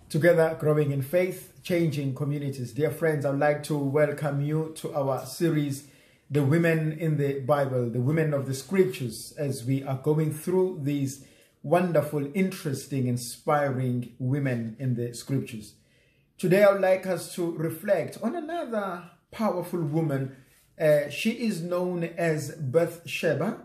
Together, growing in faith, changing communities. Dear friends, I'd like to welcome you to our series, The Women in the Bible, the Women of the Scriptures, as we are going through these wonderful, interesting, inspiring women in the Scriptures. Today, I would like us to reflect on another powerful woman. She is known as Bathsheba,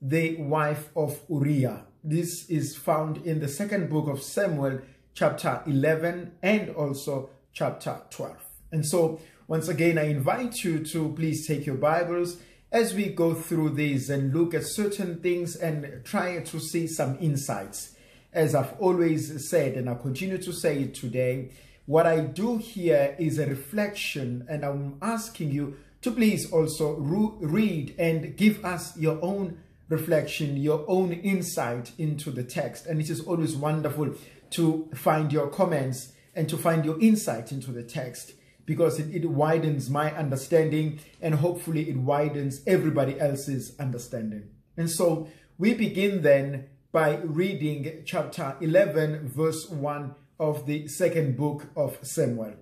the wife of Uriah. This is found in the second book of Samuel, chapter 11 and also chapter 12. And so once again, I invite you to please take your Bibles as we go through these and look at certain things and try to see some insights. As I've always said, and I continue to say it today, what I do here is a reflection, and I'm asking you to please also read and give us your own reflection, your own insight into the text. And it is always wonderful to find your comments and to find your insight into the text, because it widens my understanding and hopefully it widens everybody else's understanding. And so we begin then by reading chapter 11, verse 1 of the second book of Samuel.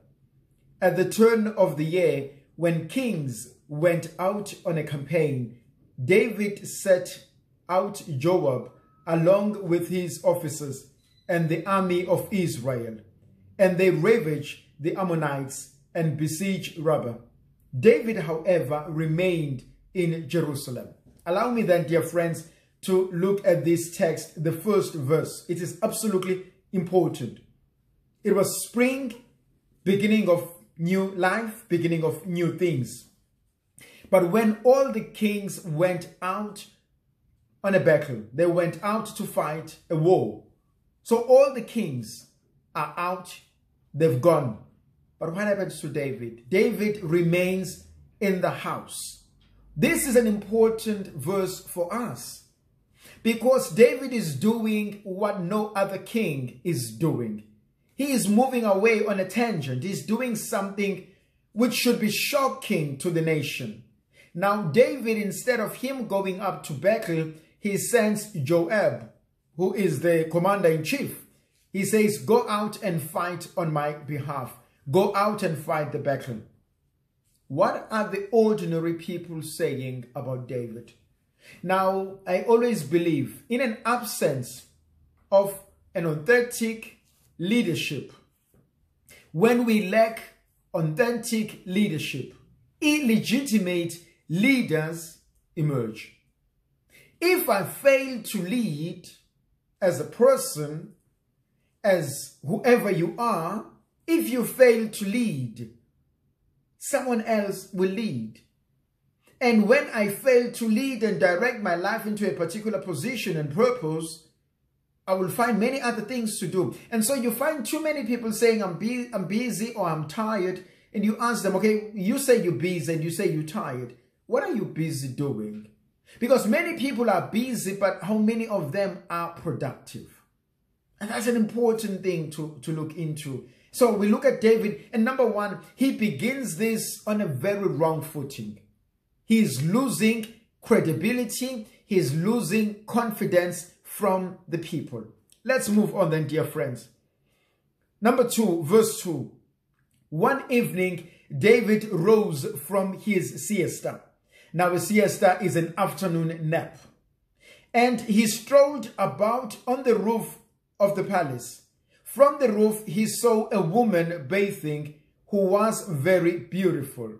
At the turn of the year, when kings went out on a campaign, David set out Joab along with his officers and the army of Israel, and they ravaged the Ammonites and besieged Rabbah. David, however, remained in Jerusalem. Allow me then, dear friends, to look at this text, the first verse. It is absolutely important. It was spring, beginning of new life, beginning of new things. But when all the kings went out on a battle, they went out to fight a war. So all the kings are out, they've gone. But what happens to David? David remains in the house. This is an important verse for us, because David is doing what no other king is doing. He is moving away on a tangent. He's doing something which should be shocking to the nation. Now, David, instead of him going up to battle, he sends Joab, who is the commander-in-chief. He says, go out and fight on my behalf. Go out and fight the battle. What are the ordinary people saying about David? Now, I always believe in an absence of an authentic leadership. When we lack authentic leadership, illegitimate leaders emerge. If I fail to lead as a person, as whoever you are, if you fail to lead, someone else will lead. And when I fail to lead and direct my life into a particular position and purpose, I will find many other things to do. And so you find too many people saying, I'm busy or I'm tired. And you ask them, okay, you say you're busy and you say you're tired. What are you busy doing? Because many people are busy, but how many of them are productive? And that's an important thing to look into. So we look at David, and number one, he begins this on a very wrong footing. He is losing credibility. He is losing confidence from the people. Let's move on then, dear friends. Number 2, verse 2. One evening, David rose from his siesta. Now, a siesta is an afternoon nap. And he strolled about on the roof of the palace. From the roof, he saw a woman bathing who was very beautiful.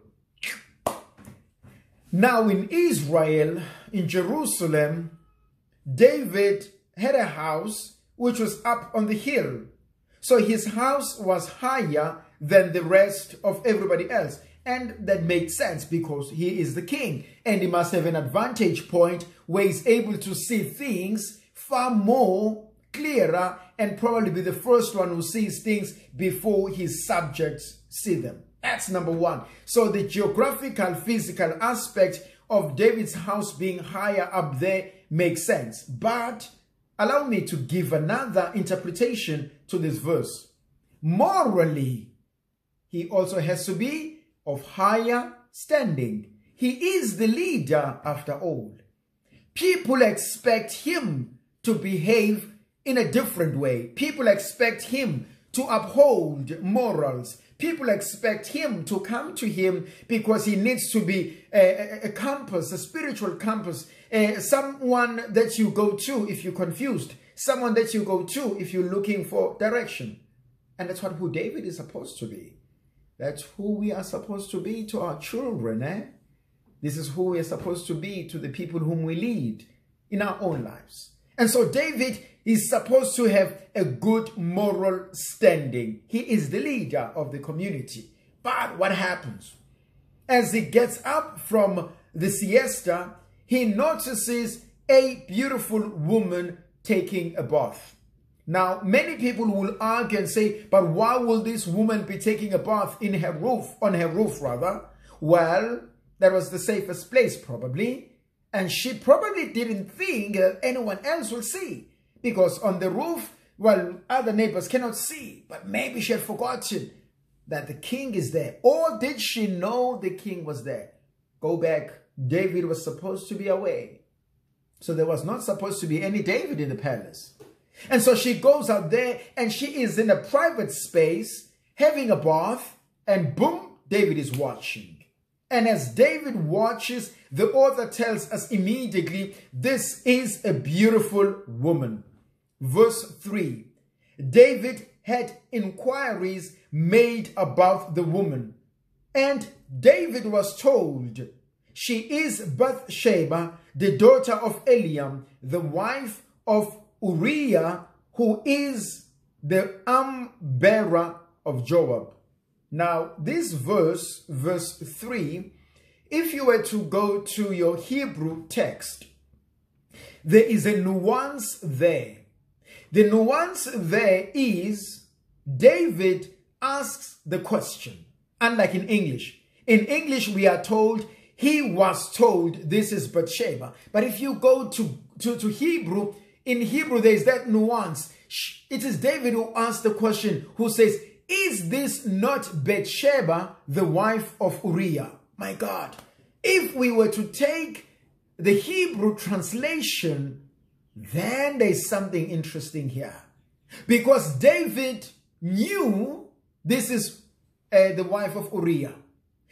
Now, in Israel, in Jerusalem, David had a house which was up on the hill. So his house was higher than the rest of everybody else. And that makes sense because he is the king. And he must have an advantage point where he's able to see things far more clearer and probably be the first one who sees things before his subjects see them. That's number one. So the geographical, physical aspect of David's house being higher up there makes sense. But allow me to give another interpretation to this verse. Morally, he also has to be of higher standing. He is the leader after all. People expect him to behave in a different way. People expect him to uphold morals. People expect him to come to him because he needs to be a compass, a spiritual compass, someone that you go to if you're confused, someone that you go to if you're looking for direction. And that's who David is supposed to be. That's who we are supposed to be to our children. This is who we are supposed to be to the people whom we lead in our own lives. And so David is supposed to have a good moral standing. He is the leader of the community. But what happens? As he gets up from the siesta, he notices a beautiful woman taking a bath. Now, many people will argue and say, but why will this woman be taking a bath in her roof, on her roof rather? Well, that was the safest place probably. And she probably didn't think that anyone else will see. Because on the roof, well, other neighbors cannot see. But maybe she had forgotten that the king is there. Or did she know the king was there? Go back. David was supposed to be away. So there was not supposed to be any David in the palace. And so she goes out there and she is in a private space having a bath. And boom, David is watching. And as David watches, the author tells us immediately, this is a beautiful woman. Verse 3, David had inquiries made about the woman. And David was told, she is Bathsheba, the daughter of Eliam, the wife of Uriah, who is the arm-bearer of Joab. Now, this verse 3, if you were to go to your Hebrew text, there is a nuance there. The nuance there is David asks the question, unlike in English. In English, we are told, he was told this is Bathsheba. But if you go to Hebrew, in Hebrew, there is that nuance. It is David who asks the question, who says, is this not Bathsheba, the wife of Uriah? My God, if we were to take the Hebrew translation, then there's something interesting here. Because David knew this is the wife of Uriah.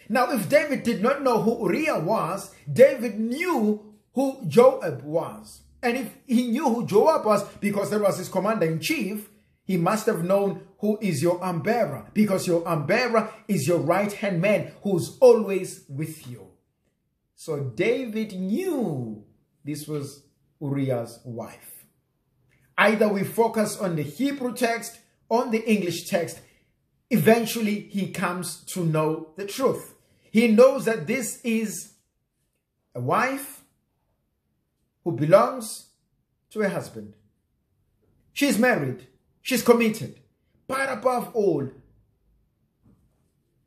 Now, if David did not know who Uriah was, David knew who Joab was. And if he knew who Joab was, because that was his commander-in-chief, he must have known who is your arm-bearer, because your arm-bearer is your right-hand man who's always with you. So David knew this was Uriah's wife. Either we focus on the Hebrew text, on the English text, eventually he comes to know the truth. He knows that this is a wife who belongs to a husband. She's married. She's committed. But above all,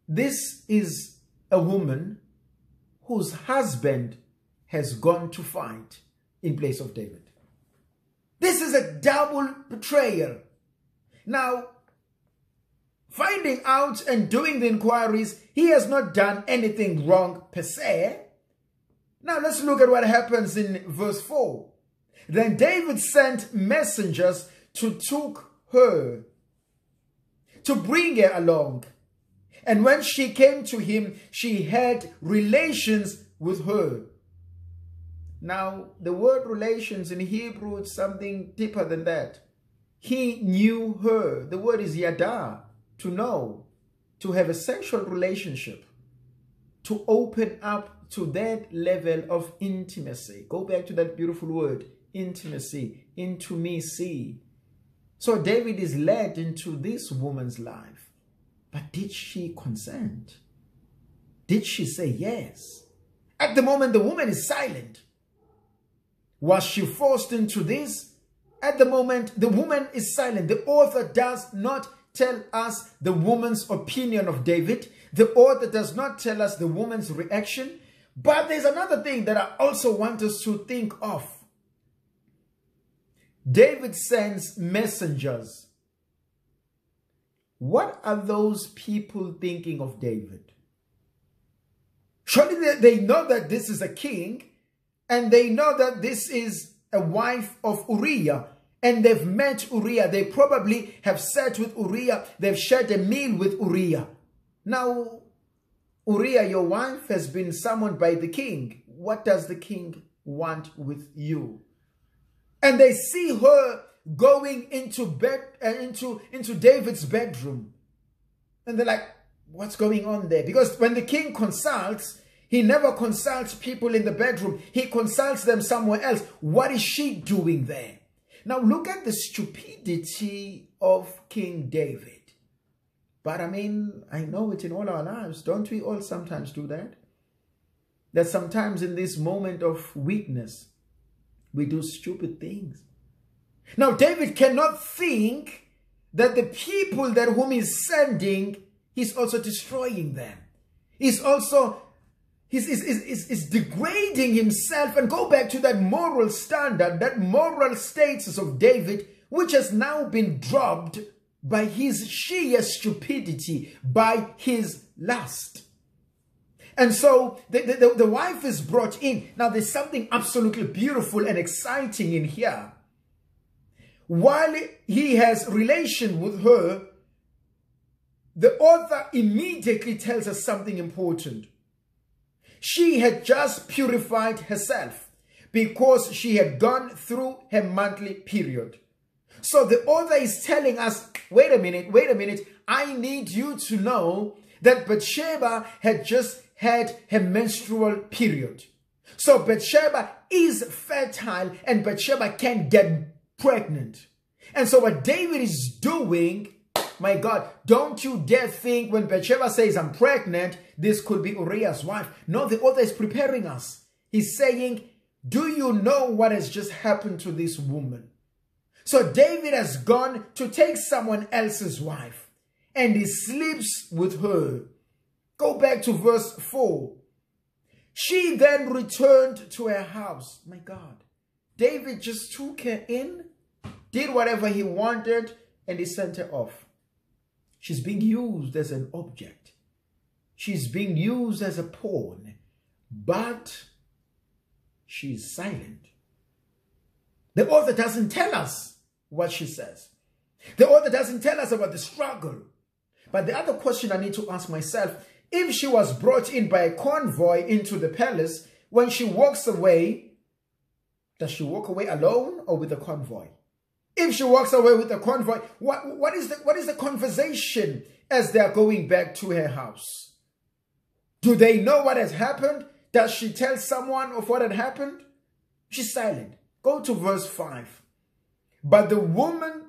this is a woman whose husband has gone to fight in place of David. This is a double betrayal. Now, finding out and doing the inquiries, he has not done anything wrong per se. Now let's look at what happens in verse 4. Then David sent messengers to take her, to bring her along. And when she came to him, she had relations with her. Now, the word relations in Hebrew is something deeper than that. He knew her. The word is yada, to know, to have a sexual relationship, to open up to that level of intimacy. Go back to that beautiful word, intimacy, intimacy. So David is led into this woman's life. But did she consent? Did she say yes? At the moment, the woman is silent. Was she forced into this? At the moment, the woman is silent. The author does not tell us the woman's opinion of David. The author does not tell us the woman's reaction. But there's another thing that I also want us to think of. David sends messengers. What are those people thinking of David? Surely they know that this is a king, and they know that this is a wife of Uriah, and they've met Uriah. They probably have sat with Uriah. They've shared a meal with Uriah. Now, Uriah, your wife has been summoned by the king. What does the king want with you? And they see her going into David's bedroom. And they're like, what's going on there? Because when the king consults, he never consults people in the bedroom. He consults them somewhere else. What is she doing there? Now look at the stupidity of King David. But I mean, I know it in all our lives. Don't we all sometimes do that? That sometimes in this moment of weakness, we do stupid things. Now David cannot think that the people that whom he's sending, he's also destroying them. He's also is degrading himself, and go back to that moral standard, that moral status of David, which has now been dropped by his sheer stupidity, by his lust. And so the wife is brought in. Now there's something absolutely beautiful and exciting in here. While he has relation with her, the author immediately tells us something important. She had just purified herself because she had gone through her monthly period. So the author is telling us, wait a minute, I need you to know that Bathsheba had just had her menstrual period. So Bathsheba is fertile and Bathsheba can get pregnant. And so what David is doing, my God, don't you dare think when Bathsheba says, I'm pregnant, this could be Uriah's wife. No, the author is preparing us. He's saying, do you know what has just happened to this woman? So David has gone to take someone else's wife and he sleeps with her. Go back to verse 4. She then returned to her house. My God, David just took her in, did whatever he wanted, and he sent her off. She's being used as an object. She's being used as a pawn, but she's silent. The author doesn't tell us what she says. The author doesn't tell us about the struggle. But the other question I need to ask myself, if she was brought in by a convoy into the palace, when she walks away, does she walk away alone or with a convoy? If she walks away with a convoy, what is the conversation as they are going back to her house? Do they know what has happened? Does she tell someone of what had happened? She's silent. Go to verse 5. But the woman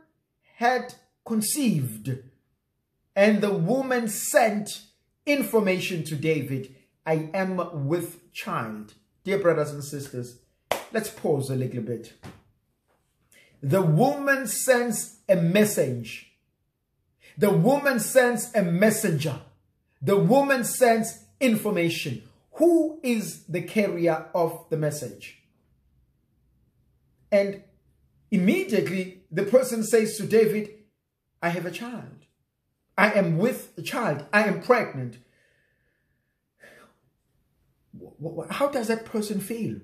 had conceived, and the woman sent information to David, I am with child. Dear brothers and sisters, let's pause a little bit. The woman sends a message. The woman sends a messenger. The woman sends information. Who is the carrier of the message? And immediately the person says to David, I have a child. I am with a child. I am pregnant. How does that person feel?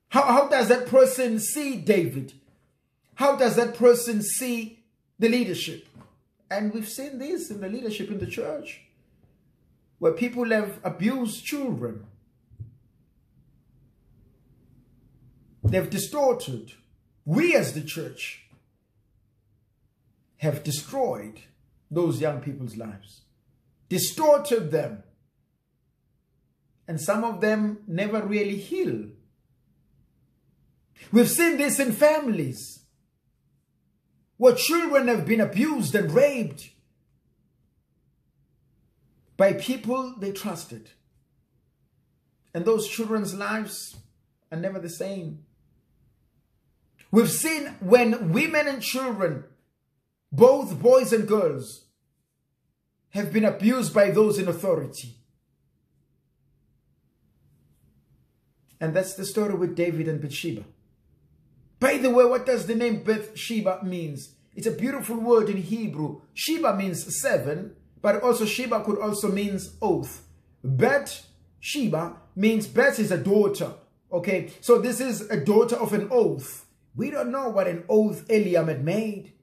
How does that person see David? How does that person see the leadership? And we've seen this in the leadership in the church, where people have abused children. They've distorted. We as the church have destroyed those young people's lives, distorted them. And some of them never really heal. We've seen this in families where children have been abused and raped by people they trusted. And those children's lives are never the same. We've seen when women and children, both boys and girls, have been abused by those in authority. And that's the story with David and Bathsheba. By the way, what does the name Bathsheba means? It's a beautiful word in Hebrew. Sheba means 7, but also Sheba could also means oath. Bathsheba means Beth is a daughter. Okay, so this is a daughter of an oath. We don't know what an oath Eliam had made.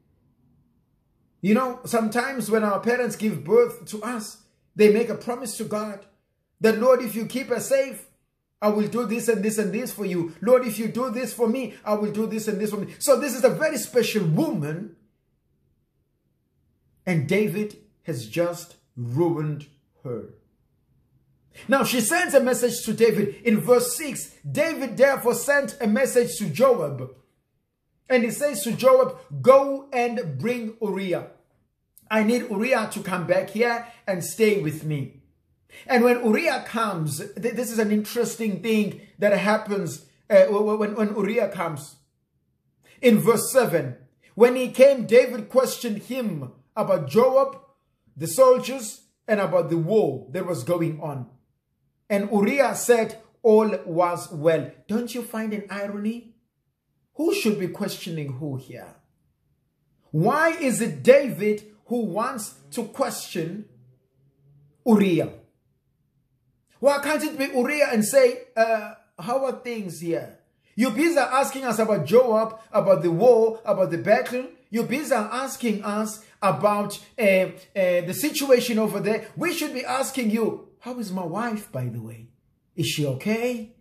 You know, sometimes when our parents give birth to us, they make a promise to God that, Lord, if you keep us safe, I will do this and this and this for you. Lord, if you do this for me, I will do this and this for me. So this is a very special woman. And David has just ruined her. Now she sends a message to David. In verse 6, David therefore sent a message to Joab. And he says to Joab, go and bring Uriah. I need Uriah to come back here and stay with me. And when Uriah comes, this is an interesting thing that happens when Uriah comes. In verse 7, when he came, David questioned him about Joab, the soldiers, and about the war that was going on. And Uriah said, all was well. Don't you find an irony? Who should be questioning who here? Why is it David who wants to question Uriah? Why can't it be Uriah and say, how are things here? You're busy asking us about Joab, about the war, about the battle. You're busy asking us about the situation over there. We should be asking you, how is my wife, by the way? Is she okay?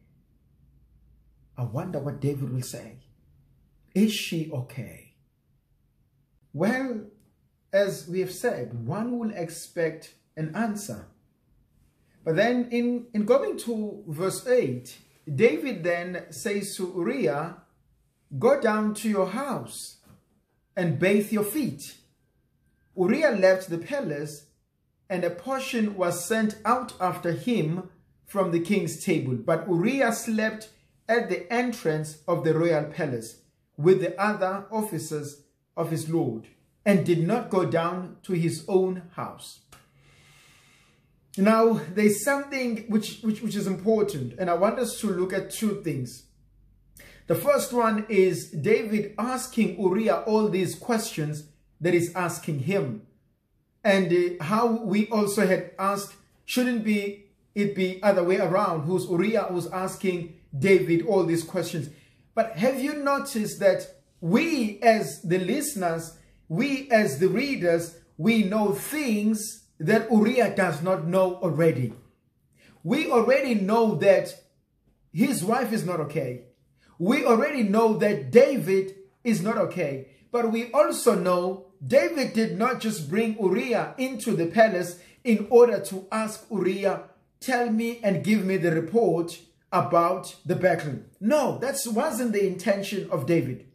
I wonder what David will say. Is she okay? Well, as we have said, one will expect an answer. But then in going to verse 8, David then says to Uriah, go down to your house and bathe your feet. Uriah left the palace, and a portion was sent out after him from the king's table. But Uriah slept at the entrance of the royal palace with the other officers of his lord, and did not go down to his own house. Now, there's something which is important, and I want us to look at two things. The first one is David asking Uriah all these questions that he's asking him. And how we also had asked, shouldn't it be other way around, who's Uriah who's asking David all these questions. But have you noticed that we as the listeners, we as the readers, we know things that Uriah does not know already. We already know that his wife is not okay. We already know that David is not okay. But we also know David did not just bring Uriah into the palace in order to ask Uriah, tell me and give me the report about the battle. No, that wasn't the intention of David.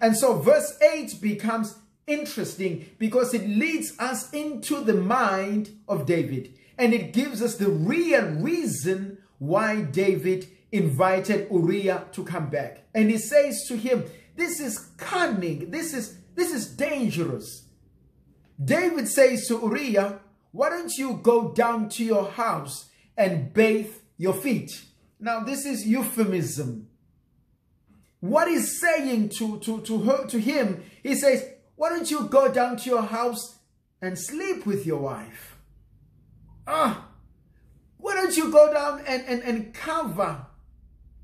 And so verse 8 becomes interesting because it leads us into the mind of David, and it gives us the real reason why David invited Uriah to come back. And he says to him, this is cunning, this is dangerous. David says to Uriah, why don't you go down to your house and bathe your feet? Now this is euphemism. What he's saying to him, he says, why don't you go down to your house and sleep with your wife? Why don't you go down and cover?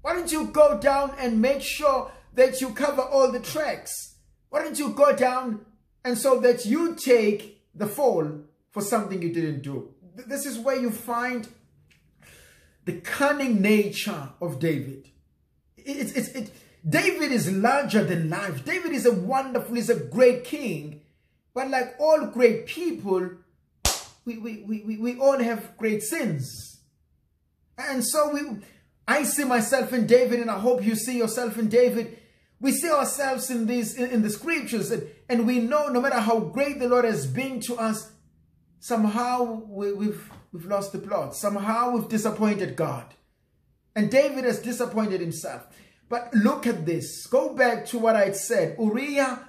Why don't you go down and make sure that you cover all the tracks? Why don't you go down and so that you take the fall for something you didn't do? This is where you find the cunning nature of David. David is larger than life. David is he's a great king. But like all great people, we all have great sins. And so I see myself in David, and I hope you see yourself in David. We see ourselves in the scriptures, and we know no matter how great the Lord has been to us, somehow we've lost the plot. Somehow we've disappointed God. And David has disappointed himself. But look at this. Go back to what I said. Uriah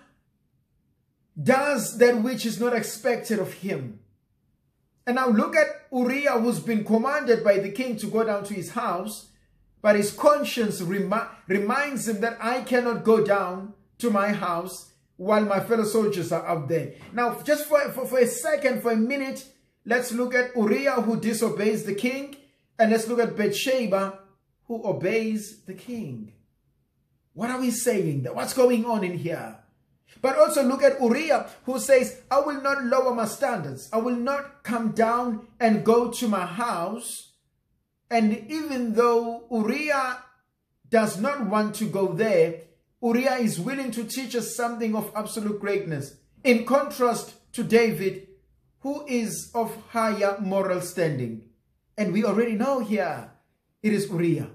does that which is not expected of him. And now look at Uriah, who's been commanded by the king to go down to his house, but his conscience reminds him that I cannot go down to my house while my fellow soldiers are out there. Now, just for a second, for a minute, let's look at Uriah, who disobeys the king, and let's look at Bathsheba, who obeys the king. What are we saying? What's going on in here? But also look at Uriah, who says, I will not lower my standards. I will not come down and go to my house. And even though Uriah does not want to go there, Uriah is willing to teach us something of absolute greatness. In contrast to David, who is of higher moral standing. And we already know here, it is Uriah.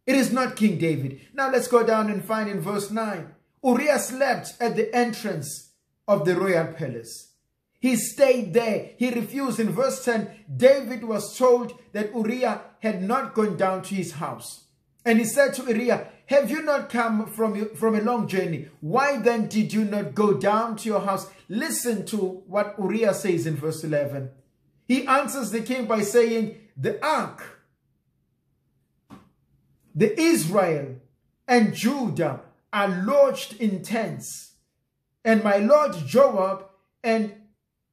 It is not King David. Now let's go down and find in verse 9. Uriah slept at the entrance of the royal palace. He stayed there. He refused. In verse 10, David was told that Uriah had not gone down to his house. And he said to Uriah, have you not come from a long journey? Why then did you not go down to your house? Listen to what Uriah says in verse 11. He answers the king by saying, the ark, the Israel and Judah are lodged in tents, and my lord Joab and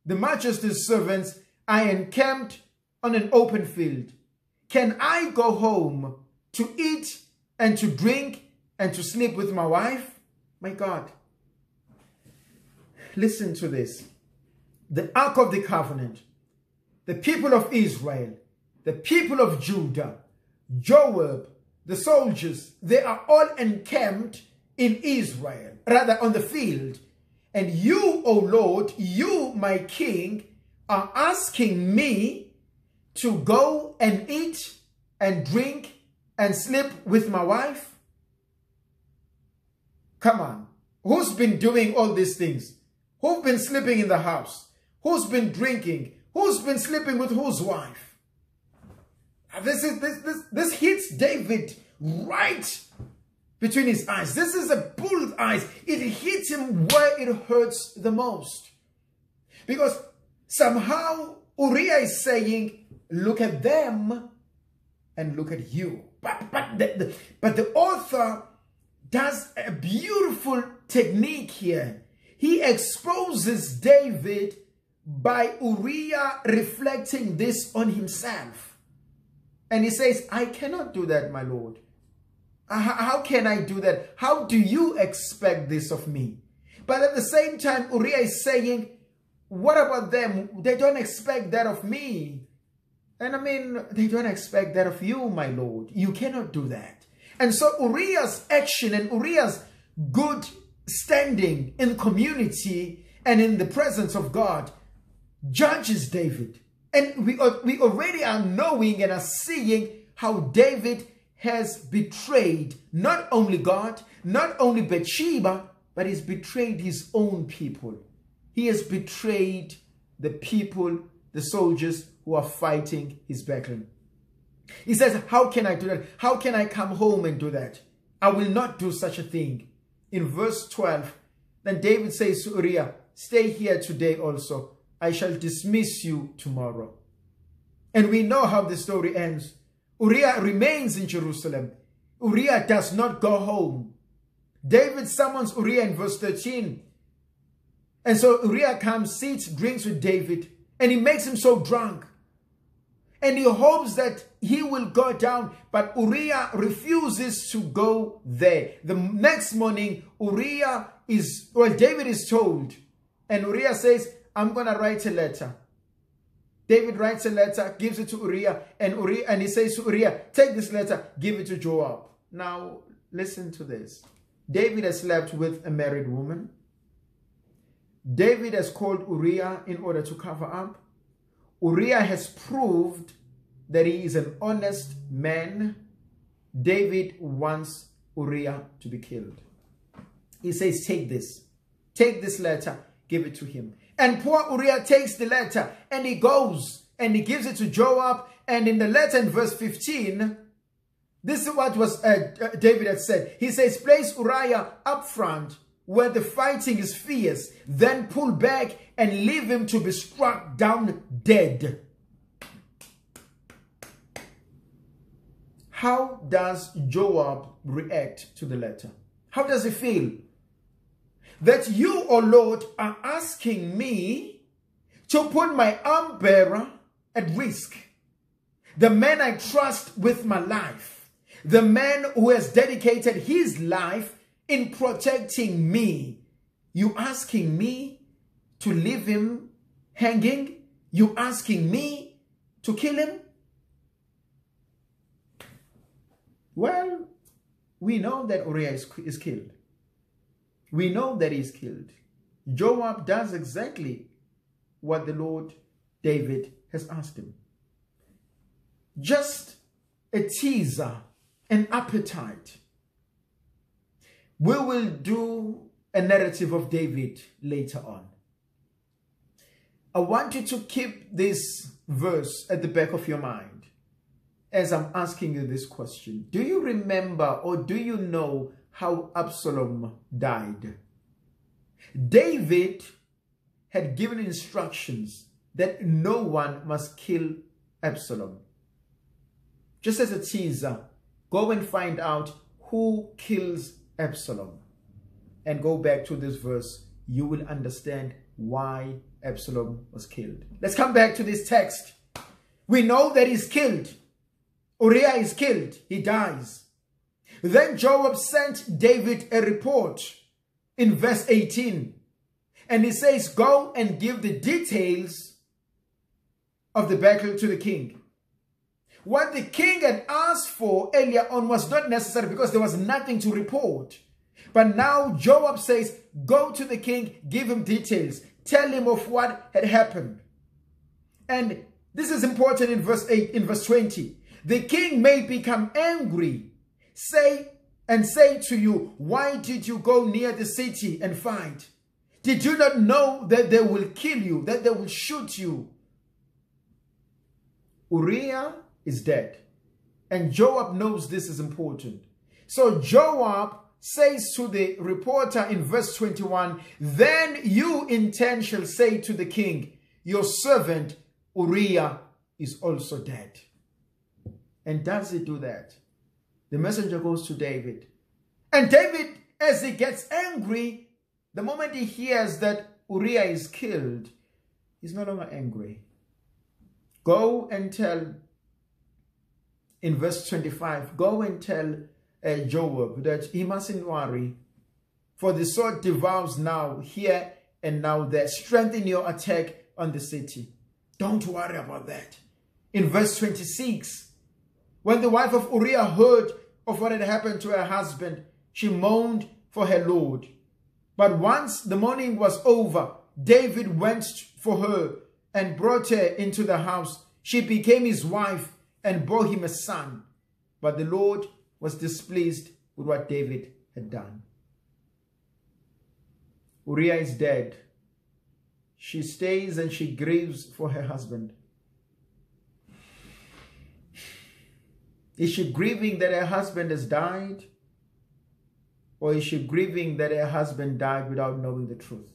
the majesty's servants are encamped on an open field. Can I go home to eat and to drink and to sleep with my wife? My God. Listen to this. The Ark of the Covenant, the people of Israel, the people of Judah, Joab, the soldiers, they are all encamped in Israel, rather on the field. And you, O Lord, you, my king, are asking me to go and eat and drink and sleep with my wife? Come on. Who's been doing all these things? Who's been sleeping in the house? Who's been drinking? Who's been sleeping with whose wife? This hits David right between his eyes. This is a bull's eyes. It hits him where it hurts the most. Because somehow Uriah is saying, look at them and look at you. But the author does a beautiful technique here. He exposes David by Uriah reflecting this on himself. And he says, I cannot do that, my Lord. How can I do that? How do you expect this of me? But at the same time, Uriah is saying, what about them? They don't expect that of me. And I mean, they don't expect that of you, my Lord. You cannot do that. And so Uriah's action and Uriah's good standing in community and in the presence of God judges David. And we already are knowing and are seeing how David has betrayed not only God, not only Bathsheba, but he's betrayed his own people. He has betrayed the people, the soldiers who are fighting his battle. He says, how can I do that? How can I come home and do that? I will not do such a thing. In verse 12, then David says to Uriah, stay here today also. I shall dismiss you tomorrow. And we know how the story ends. Uriah remains in Jerusalem. Uriah does not go home. David summons Uriah in verse 13. And so Uriah comes, sits, drinks with David, and he makes him so drunk. And he hopes that he will go down, but Uriah refuses to go there. The next morning, David is told, and Uriah says, I'm going to write a letter. David writes a letter, gives it to Uriah, and he says to Uriah, take this letter, give it to Joab. Now, listen to this. David has slept with a married woman. David has called Uriah in order to cover up. Uriah has proved that he is an honest man. David wants Uriah to be killed. He says, take this letter, give it to him. And poor Uriah takes the letter and he goes and he gives it to Joab. And in the letter in verse 15, this is what was David had said. He says, place Uriah up front where the fighting is fierce, then pull back and leave him to be struck down dead. How does Joab react to the letter? How does he feel? That you, O Lord, are asking me to put my arm bearer at risk. The man I trust with my life. The man who has dedicated his life in protecting me. You asking me to leave him hanging? You asking me to kill him? Well, we know that Uriah is killed. We know that he's killed. Joab does exactly what the Lord David has asked him. Just a teaser, an appetite. We will do a narrative of David later on. I want you to keep this verse at the back of your mind as I'm asking you this question. Do you remember or do you know how Absalom died? David had given instructions that no one must kill Absalom. Just as a teaser, go and find out who kills Absalom. And go back to this verse. You will understand why Absalom was killed. Let's come back to this text. We know that he's killed. Uriah is killed. He dies. Then Joab sent David a report in verse 18. And he says, go and give the details of the battle to the king. What the king had asked for earlier on was not necessary because there was nothing to report. But now Joab says, go to the king, give him details. Tell him of what had happened. And this is important in verse 8, in verse 20. The king may become angry, say to you, why did you go near the city and fight? Did you not know that they will kill you, that they will shoot you? Uriah is dead. And Joab knows this is important. So Joab says to the reporter in verse 21, then you in turn shall say to the king, your servant Uriah is also dead. And does he do that? The messenger goes to David. And David, as he gets angry, the moment he hears that Uriah is killed, he's no longer angry. Go and tell, in verse 25, go and tell Joab that he mustn't worry, for the sword devours now here and now there. Strengthen your attack on the city. Don't worry about that. In verse 26, when the wife of Uriah heard of what had happened to her husband, she mourned for her lord. But once the mourning was over, David went for her and brought her into the house. She became his wife and bore him a son. But the Lord was displeased with what David had done. Uriah is dead. She stays and she grieves for her husband. Is she grieving that her husband has died? Or is she grieving that her husband died without knowing the truth?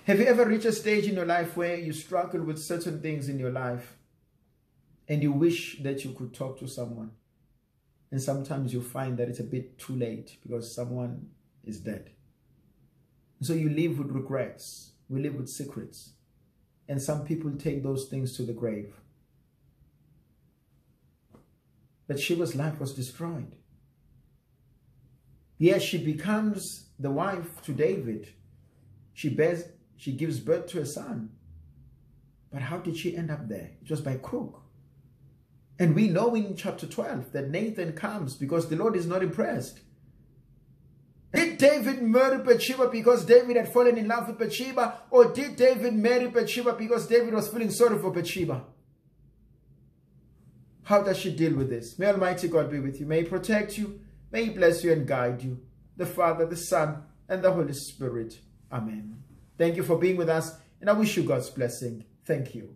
Have you ever reached a stage in your life where you struggle with certain things in your life and you wish that you could talk to someone? And sometimes you find that it's a bit too late because someone is dead. So you live with regrets. We live with secrets. And some people take those things to the grave. Bathsheba's life was destroyed. Yes, she becomes the wife to David. She gives birth to a son. But how did she end up there? It was by crook. And we know in chapter 12 that Nathan comes because the Lord is not impressed. Did David murder Bathsheba because David had fallen in love with Bathsheba? Or did David marry Bathsheba because David was feeling sorry for Bathsheba? How does she deal with this? May Almighty God be with you. May He protect you. May He bless you and guide you. The Father, the Son, and the Holy Spirit. Amen. Thank you for being with us, and I wish you God's blessing. Thank you.